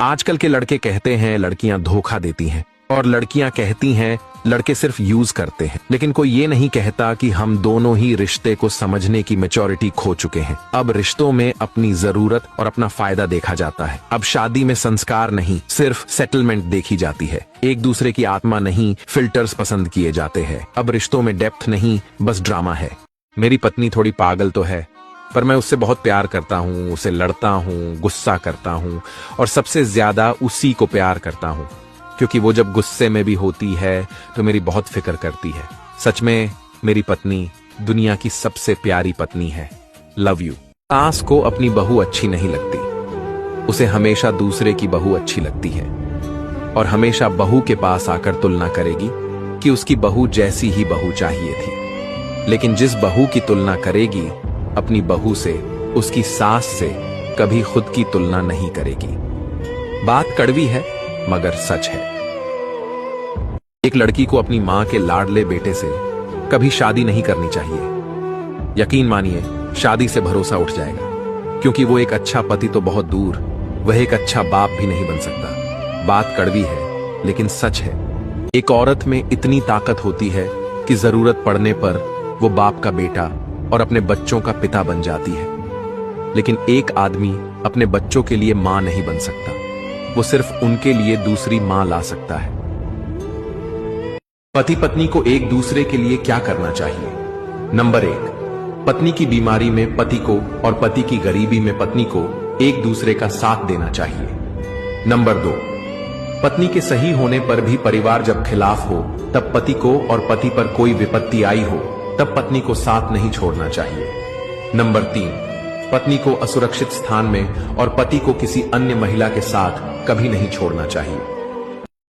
आजकल के लड़के कहते हैं लड़कियां धोखा देती हैं और लड़कियां कहती हैं लड़के सिर्फ यूज करते हैं, लेकिन कोई ये नहीं कहता कि हम दोनों ही रिश्ते को समझने की मैच्योरिटी खो चुके हैं। अब रिश्तों में अपनी जरूरत और अपना फायदा देखा जाता है। अब शादी में संस्कार नहीं, सिर्फ सेटलमेंट देखी जाती है। एक दूसरे की आत्मा नहीं, फिल्टर्स पसंद किए जाते हैं। अब रिश्तों में डेप्थ नहीं, बस ड्रामा है। मेरी पत्नी थोड़ी पागल तो है, पर मैं उससे बहुत प्यार करता हूँ, उसे लड़ता हूँ, गुस्सा करता हूँ और सबसे ज्यादा उसी को प्यार करता हूँ, क्योंकि वो जब गुस्से में भी होती है तो मेरी बहुत फिक्र करती है। सच में मेरी पत्नी दुनिया की सबसे प्यारी पत्नी है। Love you. सास को अपनी बहू अच्छी नहीं लगती, उसे हमेशा दूसरे की बहू अच्छी लगती है और हमेशा बहू के पास आकर तुलना करेगी कि उसकी बहू जैसी ही बहू चाहिए थी। लेकिन जिस बहू की तुलना करेगी अपनी बहू से, उसकी सास से कभी खुद की तुलना नहीं करेगी। बात कड़वी है मगर सच है। एक लड़की को अपनी मां के लाडले बेटे से कभी शादी नहीं करनी चाहिए। यकीन मानिए, शादी से भरोसा उठ जाएगा, क्योंकि वो एक अच्छा पति तो बहुत दूर, वह एक अच्छा बाप भी नहीं बन सकता। बात कड़वी है लेकिन सच है। एक औरत में इतनी ताकत होती है कि जरूरत पड़ने पर वो बाप का बेटा और अपने बच्चों का पिता बन जाती है। लेकिन एक आदमी अपने बच्चों के लिए मां नहीं बन सकता, वो सिर्फ उनके लिए दूसरी मां ला सकता है। पति पत्नी को एक दूसरे के लिए क्या करना चाहिए? नंबर 1, पत्नी की बीमारी में पति को और पति की गरीबी में पत्नी को एक दूसरे का साथ देना चाहिए। नंबर 2, पत्नी के सही होने पर भी परिवार जब खिलाफ हो, तब पति को और पति पर कोई विपत्ति आई हो, तब पत्नी को साथ नहीं छोड़ना चाहिए। नंबर 3, पत्नी को असुरक्षित स्थान में और पति को किसी अन्य महिला के साथ कभी नहीं छोड़ना चाहिए।